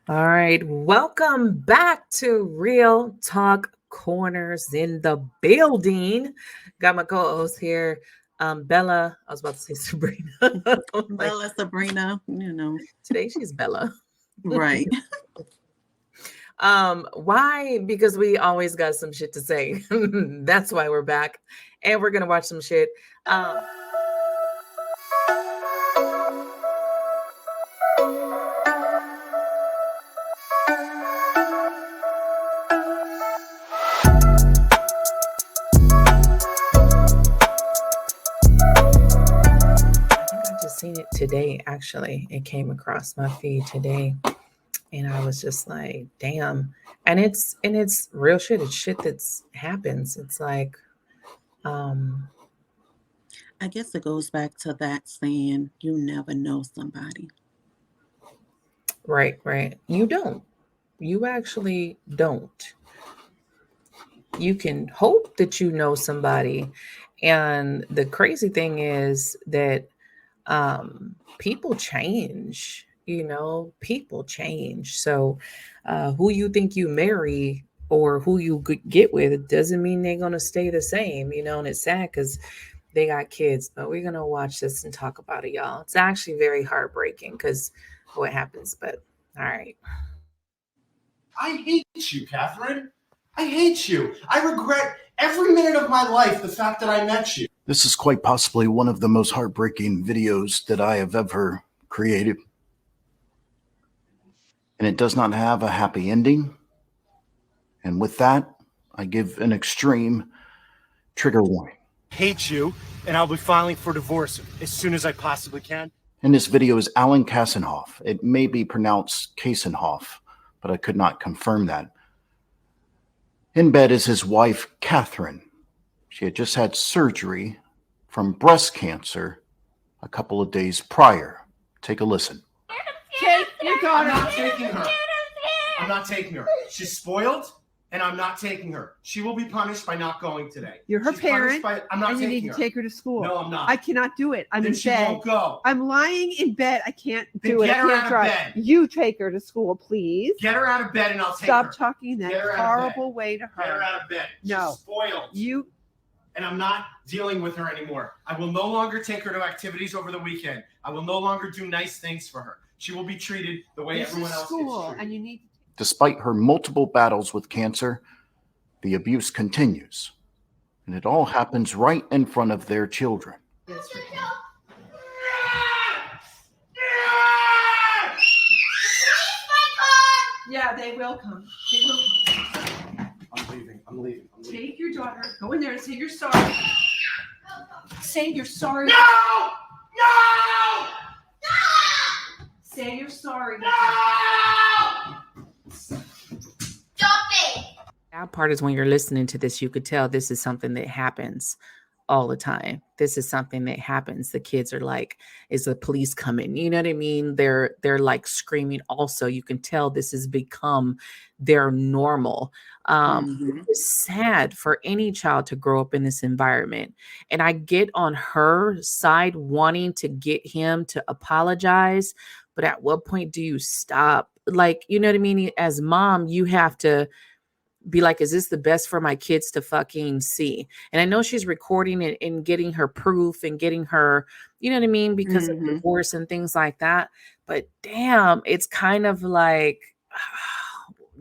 All right, welcome back to Real Talk Corners in the building. Got my co-host here, Bella. I was about to say Sabrina. Like Bella, Sabrina, today she's Bella. right. Why? Because we always got some shit to say. That's why we're back, and we're gonna watch some shit. Um, I think I just seen it today. Actually, it came across my feed today and I was just like, damn. And it's real shit. It's shit that's happens. It's like, um, I guess it goes back to that saying, you never know somebody. right, right. You don't. You actually don't. You can hope that you know somebody. And the crazy thing is that people change, people change. So who you think you marry or who you get with, it doesn't mean they're going to stay the same, and it's sad because they got kids, but we're going to watch this and talk about it, y'all. It's actually very heartbreaking because what happens, but all right. I hate you, Catherine. I hate you. I regret every minute of my life the fact that I met you. This is quite possibly one of the most heartbreaking videos that I have ever created. And it does not have a happy ending. And with that, I give an extreme trigger warning. Hate you, and I'll be filing for divorce as soon as I possibly can. And this video is Alan Kassenhoff. It may be pronounced Kassenhoff, but I could not confirm that. In bed is his wife, Catherine. She had just had surgery from breast cancer a couple of days prior. Take a listen. Take your daughter. I'm not taking her. I'm not taking her. She's spoiled, and I'm not taking her. She will be punished by not going today. You're her She's parent, I'm not and you taking need to her. take her to school. No, I'm not. I cannot do it. I'm Then in she bed. won't go. I'm lying in bed. I can't Then do it. I get her can't out of drive. bed. You take her to school, please. Get her out of bed, and I'll take her. Stop talking that Get her out of horrible way to Get her her. out of bed. No. She's spoiled. You And I'm not dealing with her anymore. I will no longer take her to activities over the weekend. I will no longer do nice things for her. She will be treated the way this everyone is else school, is treated. and you need. Despite her multiple battles with cancer, the abuse continues. And it all happens right in front of their children. Yeah, they will come. They will come. I'm leaving. Take your daughter. Go in there and say you're sorry. Say you're sorry. No! No! Say you're sorry. No! That part is when you're listening to this, you could tell this is something that happens all the time. This is something that happens. The kids are like, is the police coming? You know what I mean? They're like screaming. Also, you can tell this has become their normal. Mm-hmm. It's sad for any child to grow up in this environment. And I get on her side wanting to get him to apologize, but at what point do you stop? Like, you know what I mean? As mom, you have to be like, is this the best for my kids to fucking see? And I know she's recording it and getting her proof and getting her, you know what I mean? Because of Mm-hmm. divorce and things like that. But damn, it's kind of like,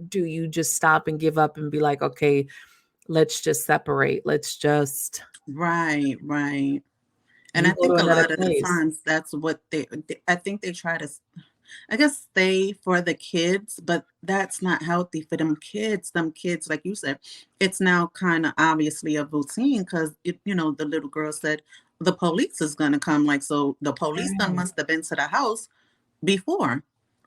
do you just stop and give up and be like, okay, let's just separate. Let's just Right. And you I go to think a another lot of the place. times that's what I think they try to, I guess, stay for the kids, but that's not healthy for them kids. Them kids, like you said, it's now kind of obviously a routine because, the little girl said the police is going to come. Like, so the police then Right, must have been to the house before.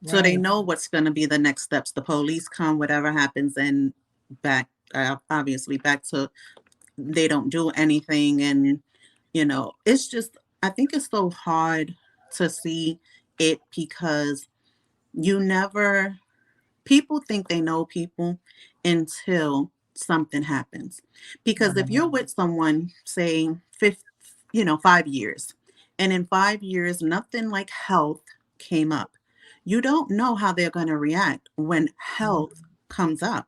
So they right. know what's going to be the next steps. The police come, whatever happens, and back, obviously, back to they don't do anything. And, it's just, I think it's so hard to see it because you never, people think they know people until something happens. Because if you're with someone, say, 5 years, and in 5 years, nothing like health came up, You don't know how they're going to react when health comes up.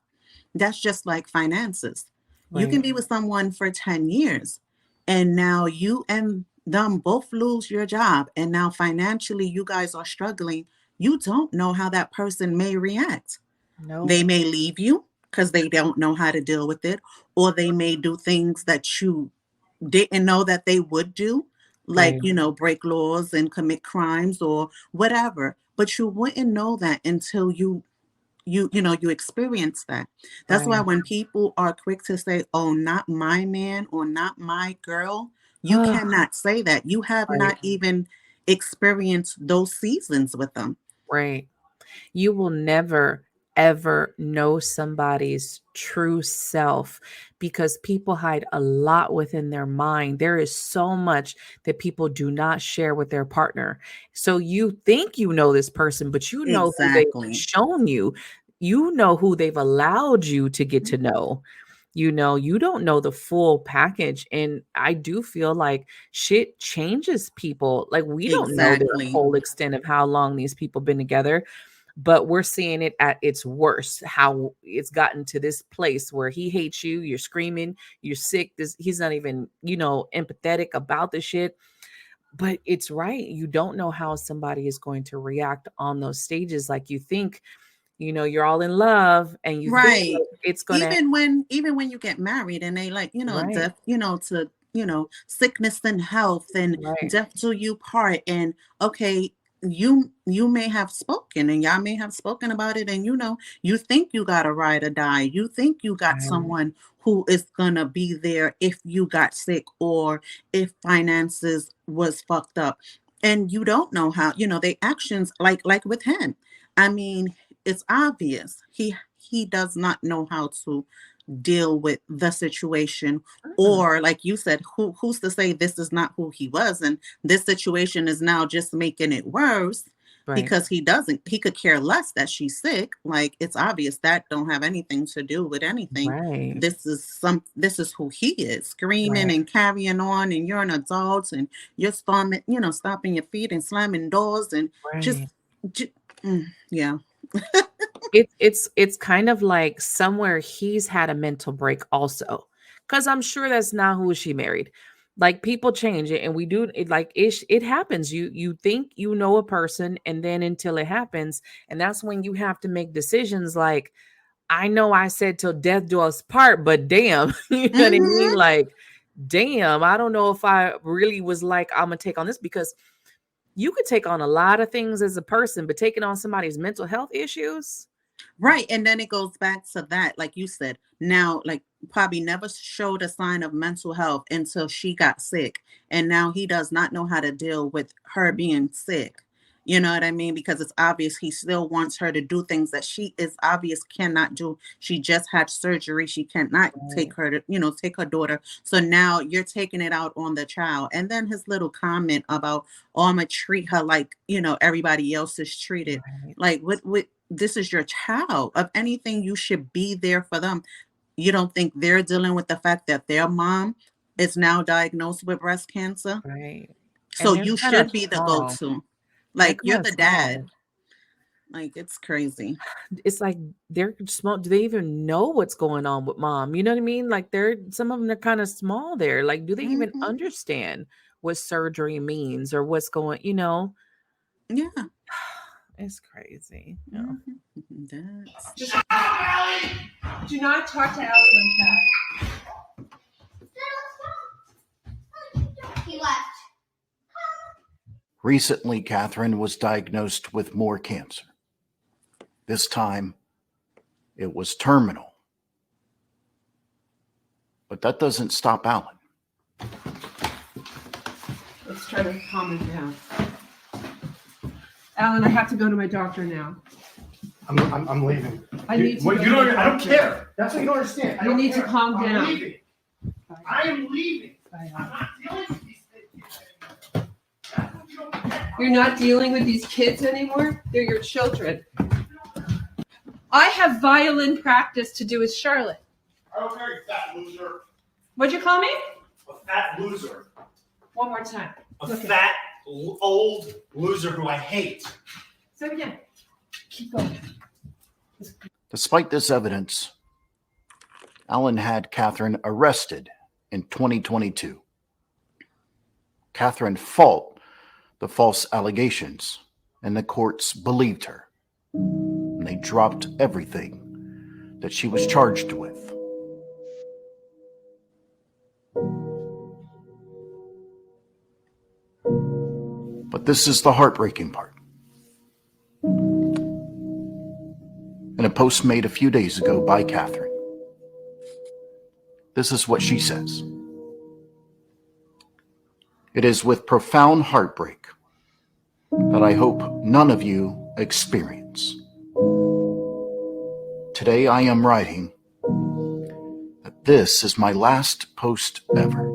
That's just like finances. You can Right. be with someone for 10 years and now you and them both lose your job. And now financially, you guys are struggling. You don't know how that person may react. No. They may leave you because they don't know how to deal with it, or they may do things that you didn't know that they would do, like, Right. break laws and commit crimes or whatever. But you wouldn't know that until you experience that. That's why Right. when people are quick to say, oh, not my man or not my girl, you Ugh, cannot say that. You have right. not even experienced those seasons with them. Right. You will never ever know somebody's true self because people hide a lot within their mind. There is so much that people do not share with their partner. So you think you know this person, but you know who they've Exactly. shown you. You know who they've allowed you to get to know. You don't know the full package. And I do feel like shit changes people. Like we don't know the Exactly. whole extent of how long these people been together, but we're seeing it at its worst, how it's gotten to this place where he hates you, you're screaming, you're sick, he's not even empathetic about the shit. But it's right, you don't know how somebody is going to react on those stages. Like you think, you're all in love and you think Right. like it's gonna. Even when you get married and they like, Right. death, to, sickness and health and Right. death till you part. And okay, you may have spoken and y'all may have spoken about it, and you think you got a ride or die. You think you got Right. someone who is gonna be there if you got sick or if finances was fucked up. And you don't know how, they actions like with him. I mean, it's obvious he does not know how to deal with the situation, Mm, or like you said, who's to say this is not who he was and this situation is now just making it worse, right. because he could care less that she's sick. Like, it's obvious that don't have anything to do with anything. Right. This is who he is, screaming Right. and carrying on, and you're an adult and you're stomping your feet and slamming doors and just, Right. ju- yeah. It's kind of like somewhere he's had a mental break also, because I'm sure that's not who she married. Like people change it, and we do it. Like it happens. You think you know a person, and then until it happens, and that's when you have to make decisions. Like I know I said till death do us part, but damn, you know what I mean? Hmm. Like damn, I don't know if I really was like I'm gonna take on this, because you could take on a lot of things as a person, but taking on somebody's mental health issues. Right. And then it goes back to that, like you said, now, like, probably never showed a sign of mental health until she got sick. And now he does not know how to deal with her being sick. You know what I mean? Because it's obvious he still wants her to do things that she is obvious cannot do. She just had surgery. She cannot Right. take her daughter. So now you're taking it out on the child. And then his little comment about, oh, I'm gonna treat her like, everybody else is treated. Right. Like, what this is your child. Of anything, you should be there for them. You don't think they're dealing with the fact that their mom is now diagnosed with breast cancer? Right. So And they're you kind of should be the small. go-to. They're Like, you're kind of the dad. small. Like, it's crazy. It's like they're small. Do they even know what's going on with mom? You know what I mean? Like some of them are kind of small there. Like, do they even Hmm. understand what surgery means or what's going? Yeah. It's crazy. Yeah. Hmm. That's Just do not talk to Allie like He left. Recently, Catherine was diagnosed with more cancer. This time, it was terminal. But that doesn't stop Alan. that. Let's try to calm him down. Alan, I have to go to my doctor now. I'm leaving. I need to. What, go you to don't. my I don't doctor. care. That's what you don't understand. I You don't need to care. calm I'm down. leaving. I am leaving. I'm not dealing with these things anymore. That's what you don't get. You're not dealing with these kids anymore? They're your children. I have violin practice to do with Charlotte. I don't care, you fat loser. What'd you call me? A fat loser. One more time. A Okay. fat, old loser who I hate. Say it again. Keep going. Despite this evidence, Alan had Catherine arrested in 2022. Catherine fought the false allegations, and the courts believed her. And they dropped everything that she was charged with. But this is the heartbreaking part. In a post made a few days ago by Catherine, this is what she says. It is with profound heartbreak that I hope none of you experience. Today I am writing that this is my last post ever.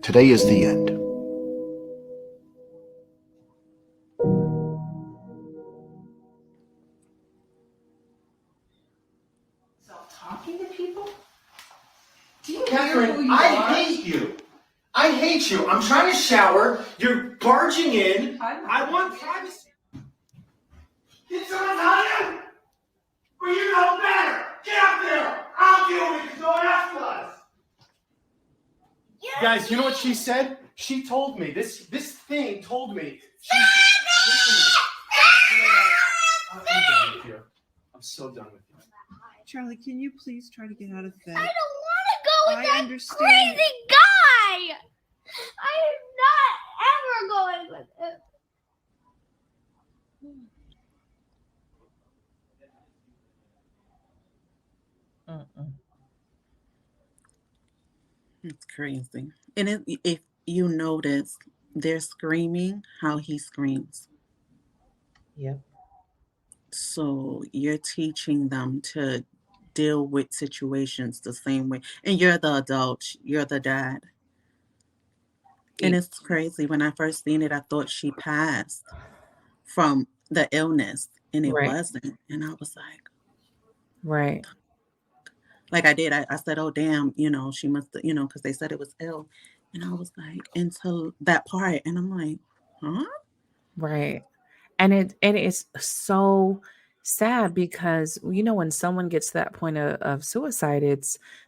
Today is the end. Stop talking to people? Do you know who Catherine, you I are? hate you. I hate you. I'm trying to shower. You're barging in. I want privacy. Did someone tell you? Well, you know better. Get up there. I'll deal with it because no one else does. Guys, you know what she said? She told me, this thing told me. I'm done with you. I'm so done with you. Charlie, can you please try to get out of bed? I don't want to go with I that understand. crazy guy. I am not ever going with him. Mm-mm. It's crazy. And if you notice, they're screaming how he screams. Yep. So you're teaching them to deal with situations the same way. And you're the adult, you're the dad. And it's crazy. When I first seen it, I thought she passed from the illness, and it Right. wasn't. And I was Right. like I did. I said, oh, damn, she must, because they said it was ill. And I was like, until that part. And I'm like, huh? Right. And it's so sad because when someone gets to that point of suicide,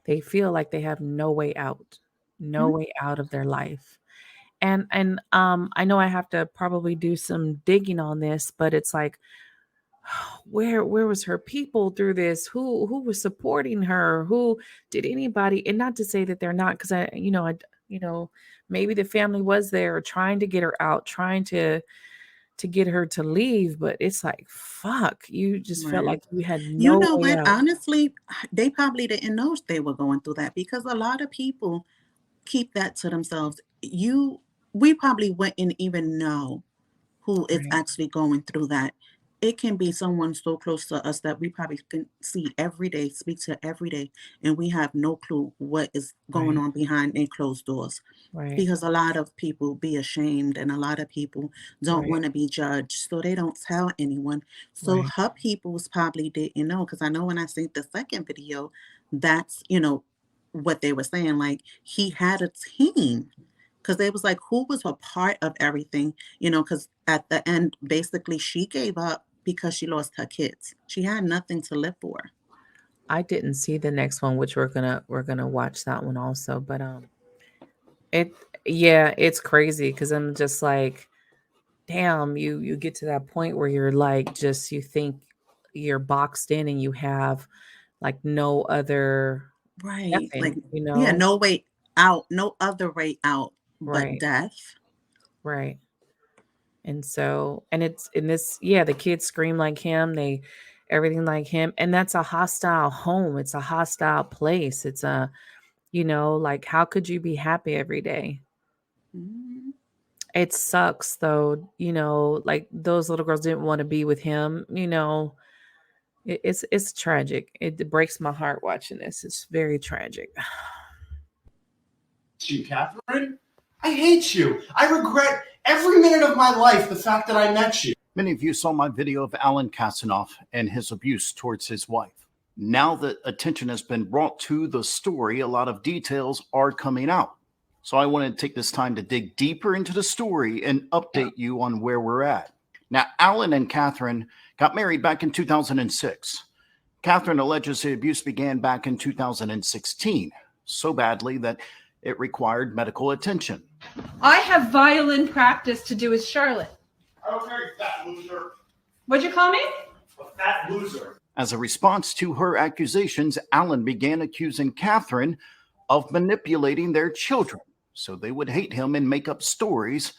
they feel like they have no way out, no Mhm. way out of their life. And I know I have to probably do some digging on this, but it's like, where was her people through this? Who was supporting her? Who did anybody? And not to say that they're not, because maybe the family was there trying to get her out, trying to get her to leave, but it's like, fuck, you just felt Right. like you had You no know way what? out. Honestly, they probably didn't know they were going through that, because a lot of people keep that to themselves. We probably wouldn't even know who is Right. actually going through that. It can be someone so close to us that we probably can see every day, speak to every day, and we have no clue what is going Right. on behind their closed doors. Right. Because a lot of people be ashamed, and a lot of people don't Right. want to be judged, so they don't tell anyone. So Right. her peoples probably didn't know, because I know when I seen the second video, that's what they were saying. Like, he had a team, because they was like, who was a part of everything, because at the end, basically, she gave up because she lost her kids. She had nothing to live for. I didn't see the next one, which we're gonna watch that one also. But it's crazy because I'm just like, damn, you get to that point where you're like, just you think you're boxed in and you have like no other Right. Like, nothing, yeah, no way out, no other way out but Right. death. Right. And so, and it's in this, yeah, the kids scream like him, everything like him. And that's a hostile home. It's a hostile place. It's like, how could you be happy every day? Mhm. It sucks though, like those little girls didn't want to be with him, it's tragic. It breaks my heart watching this. It's very tragic. You, Catherine. I hate you. I regret every minute of my life the fact that I met you. Many of you saw my video of Alan Kasanoff and his abuse towards his wife. Now that attention has been brought to the story, a lot of details are coming out. So I want to take this time to dig deeper into the story and update you on where we're at. Now, Alan and Catherine got married back in 2006. Catherine alleges the abuse began back in 2016, so badly that it required medical attention. I have violin practice to do with Charlotte. Okay, fat loser. What'd you call me? A fat loser. As a response to her accusations, Alan began accusing Catherine of manipulating their children so they would hate him and make up stories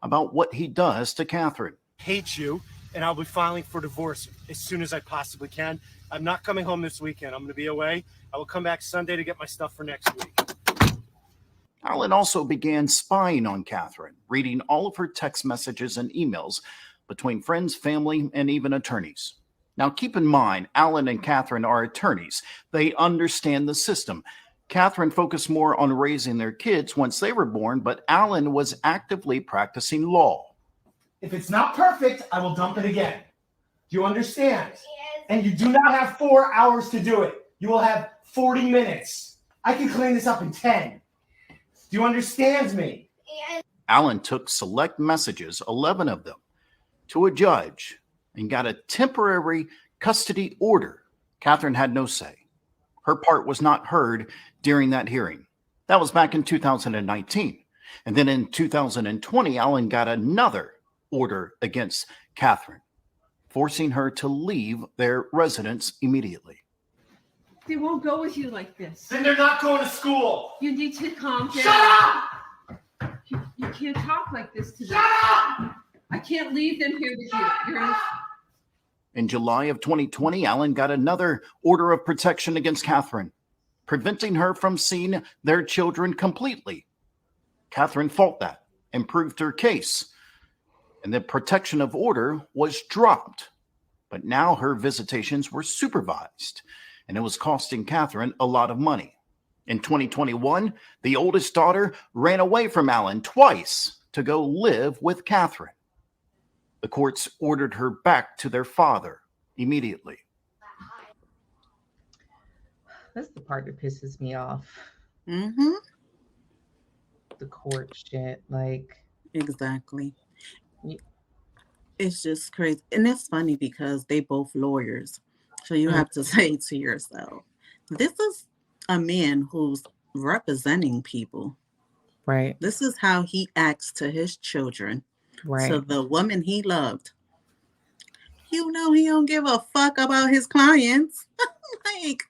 about what he does to Catherine. Hate you, and I'll be filing for divorce as soon as I possibly can. I'm not coming home this weekend. I'm going to be away. I will come back Sunday to get my stuff for next week. Alan also began spying on Catherine, reading all of her text messages and emails between friends, family, and even attorneys. Now, keep in mind, Alan and Catherine are attorneys. They understand the system. Catherine focused more on raising their kids once they were born, but Alan was actively practicing law. If it's not perfect, I will dump it again. Do you understand? Yes. And you do not have 4 hours to do it. You will have 40 minutes. I can clean this up in 10. Do you understand me? Yes. Alan took select messages, 11 of them, to a judge and got a temporary custody order. Catherine had no say. Her part was not heard during that hearing. That was back in 2019. And then in 2020, Alan got another order against Catherine, forcing her to leave their residence immediately. They won't go with you like this. Then they're not going to school. You need to calm down. Shut up! You can't talk like this to them. Shut up! I can't leave them here with you. You're in. In July of 2020, Alan got another order of protection against Catherine, preventing her from seeing their children completely. Catherine fought that and proved her case, and the protection of order was dropped. But now her visitations were supervised, and it was costing Catherine a lot of money. In 2021, the oldest daughter ran away from Alan twice to go live with Catherine. The courts ordered her back to their father immediately. That's the part that pisses me off. Mm-hmm. The court shit. Like, Exactly. y- It's just crazy. And it's funny because they both lawyers. So you Mm. have to say to yourself, this is a man who's representing people. right, This is how he acts to his children, to right, the woman he loved. You know he don't give a fuck about his clients. Like,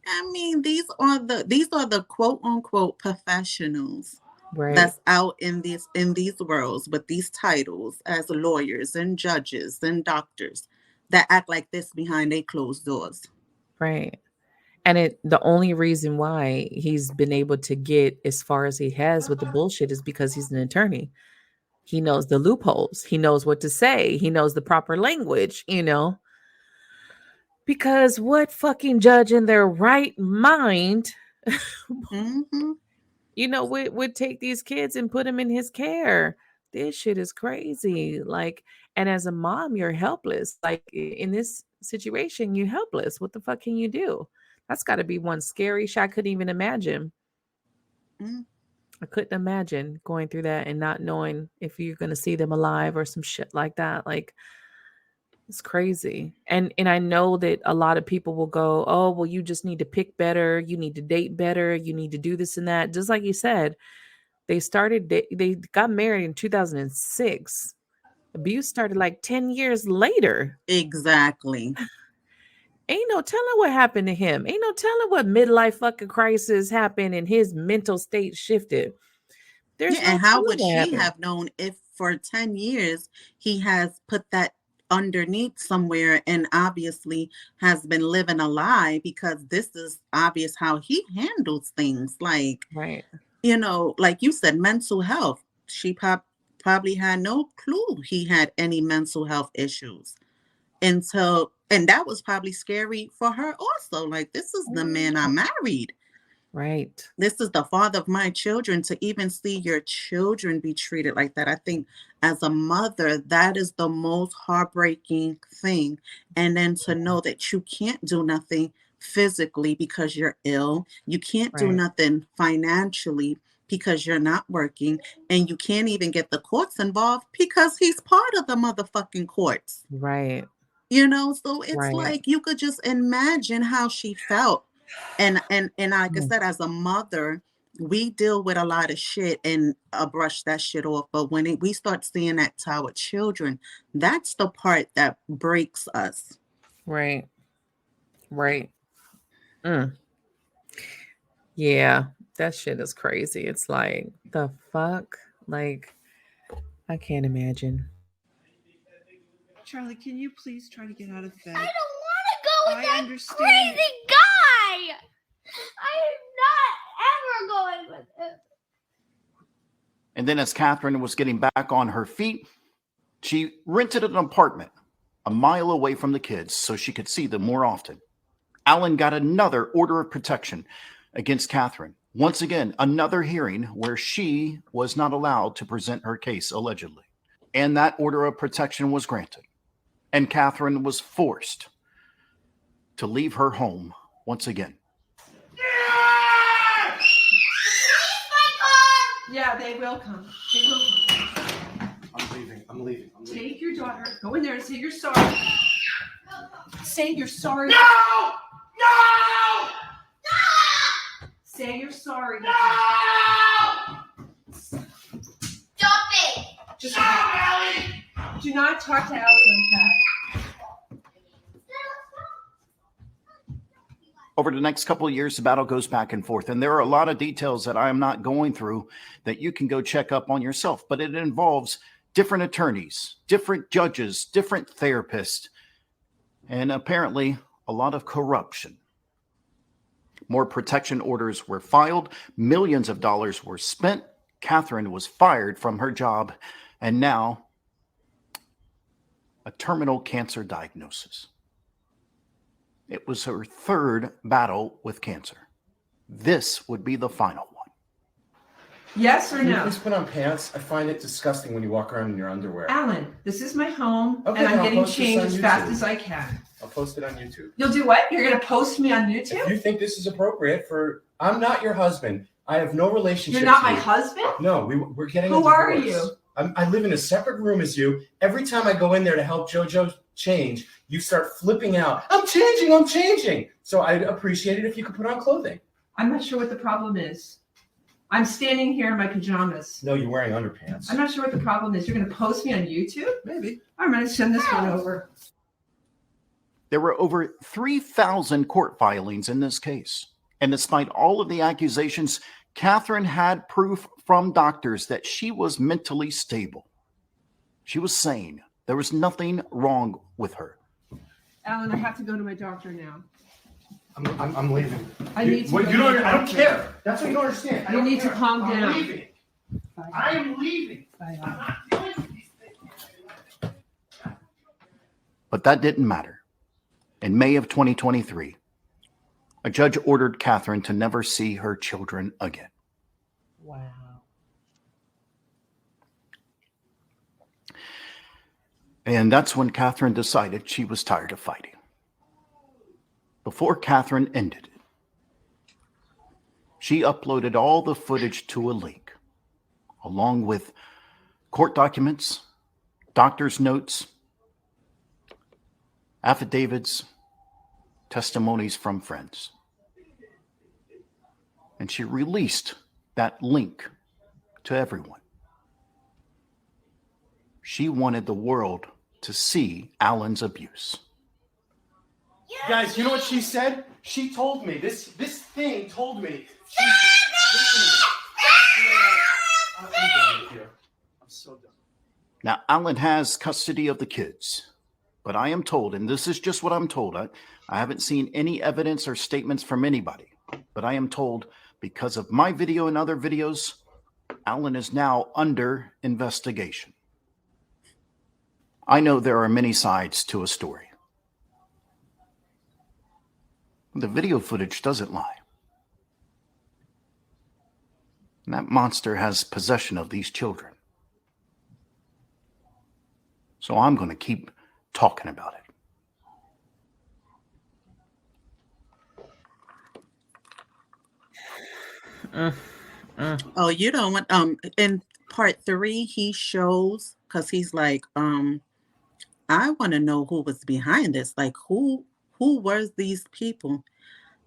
I mean, these are the quote unquote professionals right, that's out in these worlds with these titles as lawyers and judges and doctors that act like this behind their closed doors. right. And the only reason why he's been able to get as far as he has with the bullshit is because he's an attorney. He knows the loopholes. He knows what to say. He knows the proper language, Because what fucking judge in their right mind, Mm-hmm. would take these kids and put them in his care? This shit is crazy. Like, and as a mom, you're helpless. Like in this situation, you're helpless. What the fuck can you do? That's got to be one scary shit. I couldn't even imagine. Mm. I couldn't imagine going through that and not knowing if you're going to see them alive or some shit like that. Like, it's crazy. And I know that a lot of people will go, "Oh, well, you just need to pick better. You need to date better. You need to do this and that." Just like you said, they got married in 2006. Abuse started like 10 years later. Exactly. Ain't no telling what happened to him. Ain't no telling what midlife fucking crisis happened and his mental state shifted. There's Yeah, no and how telling would what she happened. have known if for 10 years he has put that underneath somewhere and obviously has been living a lie, because this is obvious how he handles things. Like, Right. like you said, mental health. She probably had no clue he had any mental health issues and that was probably scary for her also. Like, this is the man I married. Right. This is the father of my children. To even see your children be treated like that, I think as a mother, that is the most heartbreaking thing. And then to know that you can't do nothing physically because you're ill, you can't do Right. nothing financially because you're not working, and you can't even get the courts involved because he's part of the motherfucking courts. Right. So it's Right. like you could just imagine how she felt. And like I Mm. said, as a mother, we deal with a lot of shit and brush that shit off. But when we start seeing that to our children, that's the part that breaks us. Right. Right. Mm. Yeah. That shit is crazy. It's like, the fuck? Like, I can't imagine. Charlie, can you please try to get out of bed? I don't want to go with I that understand. crazy guy. I am not ever going with him. And then as Catherine was getting back on her feet, she rented an apartment a mile away from the kids so she could see them more often. Alan got another order of protection against Catherine. Once again, another hearing where she was not allowed to present her case, allegedly. And that order of protection was granted. And Catherine was forced to leave her home once again. Yeah, they will come. They will come. I'm leaving. Take your daughter. Go in there and say you're sorry. Say you're sorry. No! No! Say you're sorry. No! Stop it. Just Stop, Allie! do not talk to Allie like that. Over the next couple of years, the battle goes back and forth. And there are a lot of details that I am not going through that you can go check up on yourself. But it involves different attorneys, different judges, different therapists, and apparently a lot of corruption. More protection orders were filed. Millions of dollars were spent. Catherine was fired from her job. And now, a terminal cancer diagnosis. It was her third battle with cancer. This would be the final one. Yes or Can you no? please put on pants? I find it disgusting when you walk around in your underwear. Alan, this is my home, Okay, and I'm I'll getting post this changed on as fast YouTube. as I can. I'll post it on YouTube. You'll do what? You're going to post me on If YouTube? you think this is appropriate I'm not your husband. I have no relationship You're not to my you. husband? No, we're getting a Who are divorce. you? I live in a separate room as you. Every time I go in there to help JoJo change, you start flipping out. I'm changing. So I'd appreciate it if you could put on clothing. I'm not sure what the problem is. I'm standing here in my pajamas. No, you're wearing underpants. I'm not sure what the problem is. You're going to post me on YouTube? Maybe. I'm going to send this one over. There were over 3,000 court filings in this case. And despite all of the accusations, Catherine had proof from doctors that she was mentally stable. She was sane. There was nothing wrong with her. Alan, I have to go to my doctor now. I'm leaving. I need to What, go you to don't. the I don't doctor. care. That's what you don't understand. I You don't need to care. calm down. I'm leaving. I am leaving. Bye. I'm not doing these things. But that didn't matter. In May of 2023, a judge ordered Catherine to never see her children again. Wow. And that's when Catherine decided she was tired of fighting. Before Catherine ended it, she uploaded all the footage to a link, along with court documents, doctor's notes, affidavits, testimonies from friends. And she released that link to everyone. She wanted the world to see Alan's abuse. Guys, you know what she said? She told me this thing told me. I'm done with you. I'm so done. Now, Alan has custody of the kids, but I am told, and this is just what I'm told, I haven't seen any evidence or statements from anybody, but I am told because of my video and other videos, Alan is now under investigation. I know there are many sides to a story. The video footage doesn't lie. And that monster has possession of these children. So I'm going to keep talking about it. Oh, you don't want in part 3 he shows because he's like, I want to know who was behind this. Like who were these people?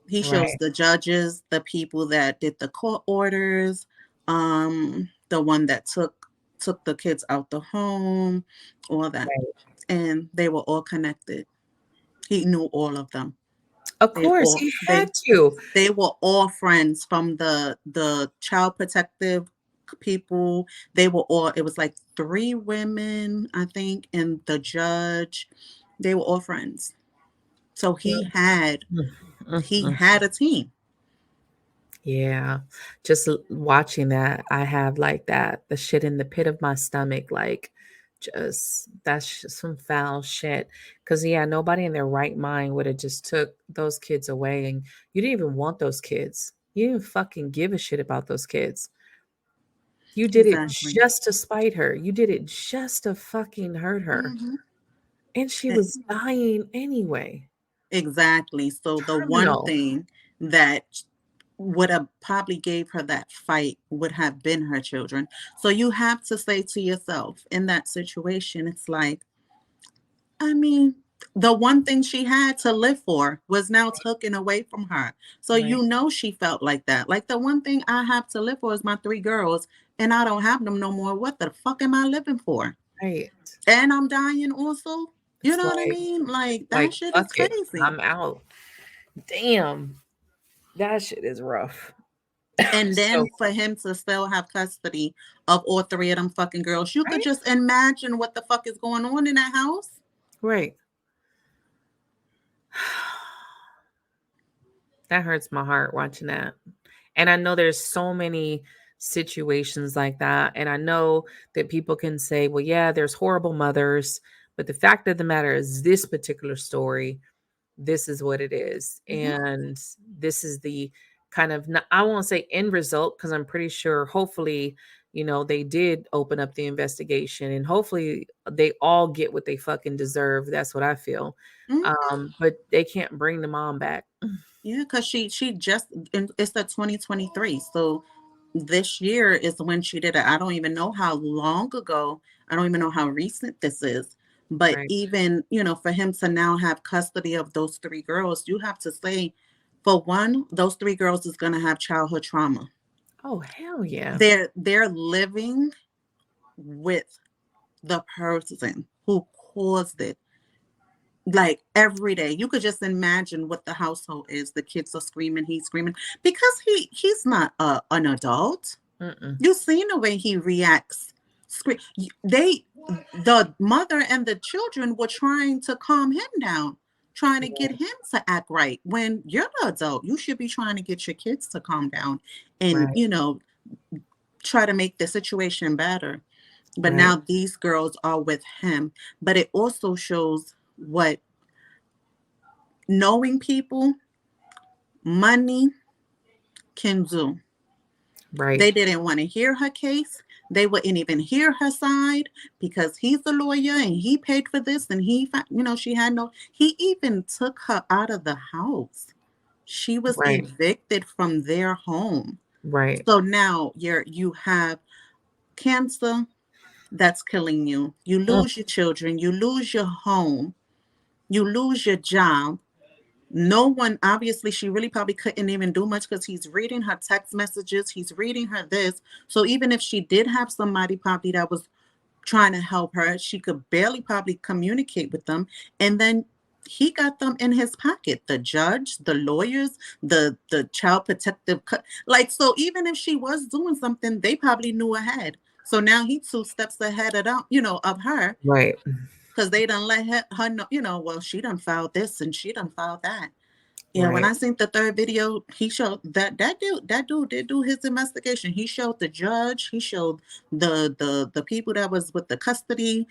He shows Right, the judges, the people that did the court orders, the one that took the kids out the home, all that. right. And they were all connected. He knew all of them. Of They course, all he they had to. they were all friends from the child protective people. They were all it was like 3 women, I think, and the judge. They were all friends. So Mm, mm, he mm. had a team. Yeah, just watching that, I have like that the shit in the pit of my stomach, like just that's just some foul shit. Cause yeah, nobody in their right mind would have just took those kids away, and you didn't even want those kids. You didn't fucking give a shit about those kids. You did it Exactly. just to spite her. You did it just to fucking hurt her, Mhm. and she E was dying anyway. exactly. So the one Terminal, thing that would have probably gave her that fight would have been her children. So you have to say to yourself in that situation, it's like, I mean, the one thing she had to live for was now taken away from her. So right, you know she felt like that. Like the one thing I have to live for is my 3 girls, and I don't have them no more. What the fuck am I living for? right. And I'm dying also. You It's know what I mean? Like that shit fuck is it, crazy. I'm out. Damn, that shit is rough. And So then for him to still have custody of all 3 of them fucking girls, you could right, just imagine what the fuck is going on in that house. right. That hurts my heart watching that. And I know there's so many situations like that. And I know that people can say, well, yeah, there's horrible mothers. But the fact of the matter is, this particular story, this is what it is. Mhm. And this is the kind of, I won't say end result, because I'm pretty sure, hopefully, they did open up the investigation and hopefully they all get what they fucking deserve. That's what I feel. Mhm. But they can't bring the mom back. Yeah, because she just and it's the 2023. So this year is when she did it. I don't even know how long ago. I don't even know how recent this is. But Right. even, for him to now have custody of those 3 girls, you have to say, for one, those 3 girls is gonna have childhood trauma. Oh, hell yeah. They're living with the person who caused it. Like every day, you could just imagine what the household is. The kids are screaming, he's screaming because he's not an adult. Mm-mm. You've seen the way he reacts. The mother and the children were trying to calm him down, trying to get him to act right. When you're the adult, you should be trying to get your kids to calm down and Right. try to make the situation better. But Right. now these girls are with him. But it also shows what knowing people, money can do. Right. They didn't want to hear her case. They wouldn't even hear her side because he's the lawyer and he paid for this and she had no, he even took her out of the house. She was Right. evicted from their home. Right. So now you have cancer that's killing you. You Mm. lose your children, you lose your home, you lose your job. No one, obviously, she really probably couldn't even do much because he's reading her text messages, he's reading her this. So even if she did have somebody probably that was trying to help her, she could barely probably communicate with them. And then he got them in his pocket, the judge, the lawyers, the child protective like, so even if she was doing something, they probably knew ahead. So now he 2 steps ahead of them, of her, Right. because they done let her know, well, she done filed this and she done filed that. Yeah, when Right. I seen the 3rd video, he showed that dude did do his investigation. He showed the judge, he showed the people that was with the custody,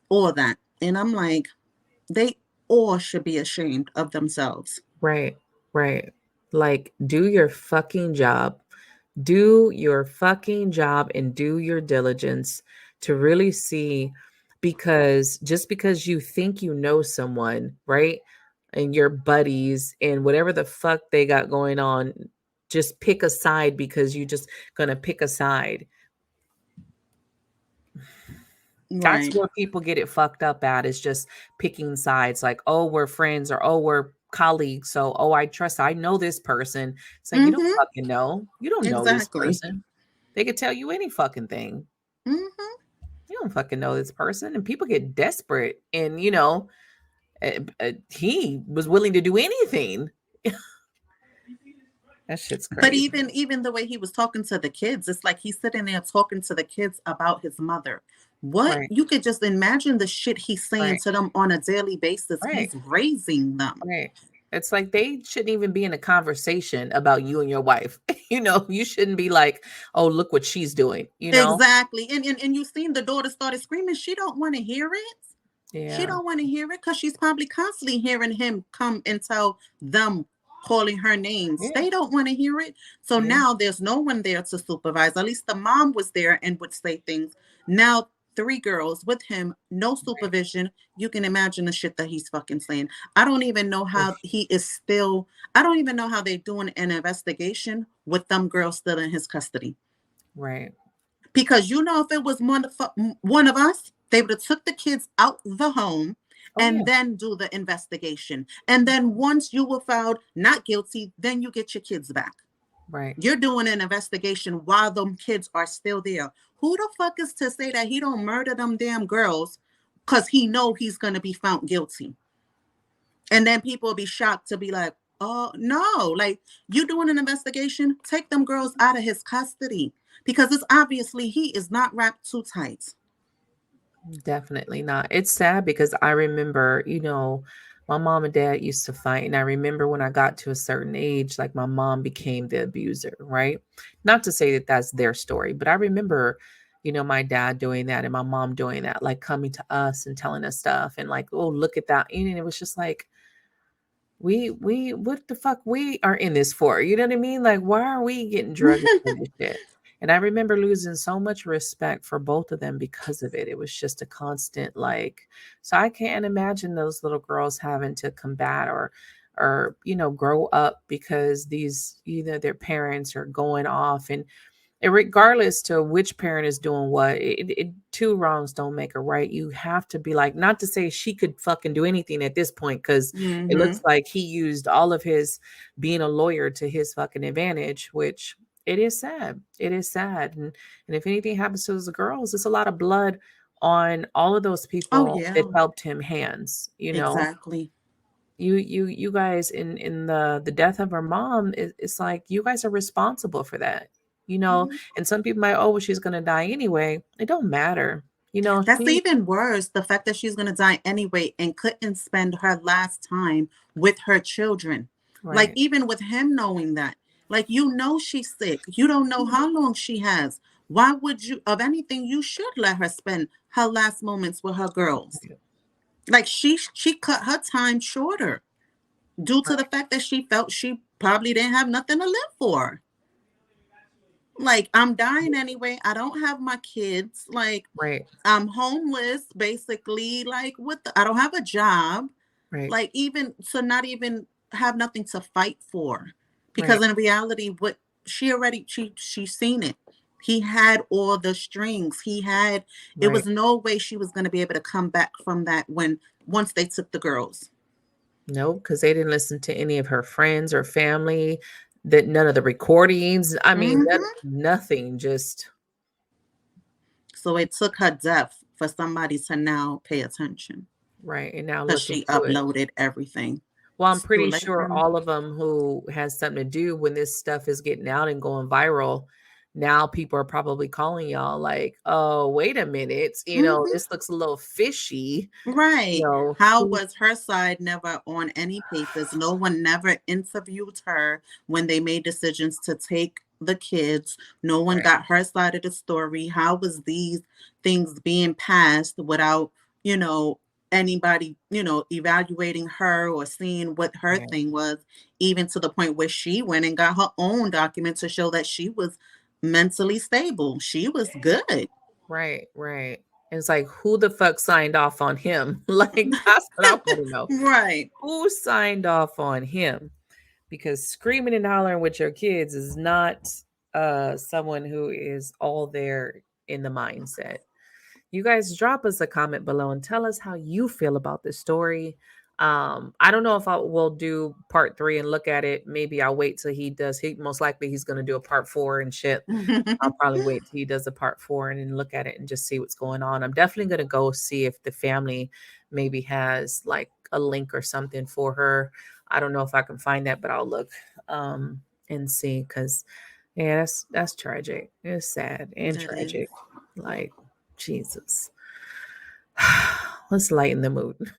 all that. And I'm like, they all should be ashamed of themselves. Right. Right. Like, do your fucking job. Do your fucking job and do your diligence to really see, because just because you think you know someone, right? And your buddies and whatever the fuck they got going on, just pick a side because you just gonna pick a side. That's Right. where people get it fucked up at, is just picking sides. Like, oh, we're friends, or oh, we're colleagues. So, oh, I know this person. It's like, you don't Mm-hmm. fucking know. You don't know this Exactly. person. They could tell you any fucking thing. Mm-hmm. You don't fucking know this person. And people get desperate. And, he was willing to do anything. That shit's But crazy. even the way he was talking to the kids, it's like he's sitting there talking to the kids about his mother. What Right, you could just imagine the shit he's saying right, to them on a daily basis. right, He's raising them. right. It's like they shouldn't even be in a conversation about you and your wife. You shouldn't be like, oh, look what she's doing, Exactly. And you seen the daughter started screaming. She don't want to hear it. She Yeah, don't want to hear it because she's probably constantly hearing him come and tell them, calling her names. yeah, They don't want to hear it. So yeah, now there's no one there to supervise. At least the mom was there and would say things. Now 3 girls with him, no right. supervision. You can imagine the shit that he's fucking saying. I don't even know how Oof, he is still. I don't even know how they're doing an investigation with them girls still in his custody. right. Because if it was one of us, they would have took the kids out the home Oh, and yeah, then do the investigation. And then once you were found not guilty, then you get your kids back. right. You're doing an investigation while them kids are still there. Who the fuck is to say that he don't murder them damn girls because he know he's going to be found guilty? And then people will be shocked to be like, oh, no, like you doing an investigation, take them girls out of his custody because it's obviously he is not wrapped too tight. Definitely not. It's sad because I remember, my mom and dad used to fight. And I remember when I got to a certain age, like my mom became the abuser, right? Not to say that that's their story, but I remember, my dad doing that and my mom doing that, like coming to us and telling us stuff and like, oh, look at that. And it was just like, what the fuck we are in this for? You know what I mean? Like, why are we getting drugged into this shit? And I remember losing so much respect for both of them because of it. It was just a constant like, so I can't imagine those little girls having to combat or grow up because these either their parents are going off and regardless to which parent is doing what, two wrongs don't make a right. You have to be like, not to say she could fucking do anything at this point, because it Mm-hmm. looks like he used all of his being a lawyer to his fucking advantage, which it is sad. It is sad. And if anything happens to those girls, it's a lot of blood on all of those Oh, people that yeah, helped him hands. exactly. You guys in the death of her mom, it's like you guys are responsible for that, Mhm. and some people might, oh, well, she's gonna die anyway. It don't matter, That's she even worse. The fact that she's going to die anyway and couldn't spend her last time with her children. Like, right, even with him knowing that, like, she's sick. You don't know how long she has. Why would you, of anything, you should let her spend her last moments with her girls. Like, she cut her time shorter due to the right, fact that she felt she probably didn't have nothing to live for. Like, I'm dying anyway. I don't have my kids. Like, right, I'm homeless, basically. Like, I don't have a job. right, Like, even to not even have nothing to fight for. Because right, in reality, what she's seen it. He had all the strings. It right. was no way she was going to be able to come back from that once they took the girls. No, because they didn't listen to any of her friends or family, that none of the recordings, I mean, Hmm. nothing, just So it took her death for somebody to now pay attention right. And now because look she into it. uploaded everything. Well, I'm It's too pretty late sure now. all of them who has something to do when this stuff is getting out and going viral, now people are probably calling y'all like, "Oh, wait a minute, Hmm. this looks a little fishy." Right. How Who was her side never on any papers? No one never interviewed her when they made decisions to take the kids. No one right, got her side of the story. How was these things being passed without, you know, anybody, evaluating her or seeing what her right, thing was, even to the point where she went and got her own document to show that she was mentally stable. She was good. right, right. And it's like, who the fuck signed off on him? Like, that's what I wanna know. Right. Who signed off on him? because screaming and hollering with your kids is not someone who is all there in the mindset. You guys drop us a comment below and tell us how you feel about this story. I don't know if I will do part 3 and look at it. Maybe I'll wait till he does. He most likely he's going to do a part 4 and shit. I'll probably wait till he does a part 4 and then look at it and just see what's going on. I'm definitely going to go see if the family maybe has like a link or something for her. I don't know if I can find that, but I'll look and see, because yeah, that's tragic. It's sad and It is. tragic. Like, Jesus. Let's lighten the mood.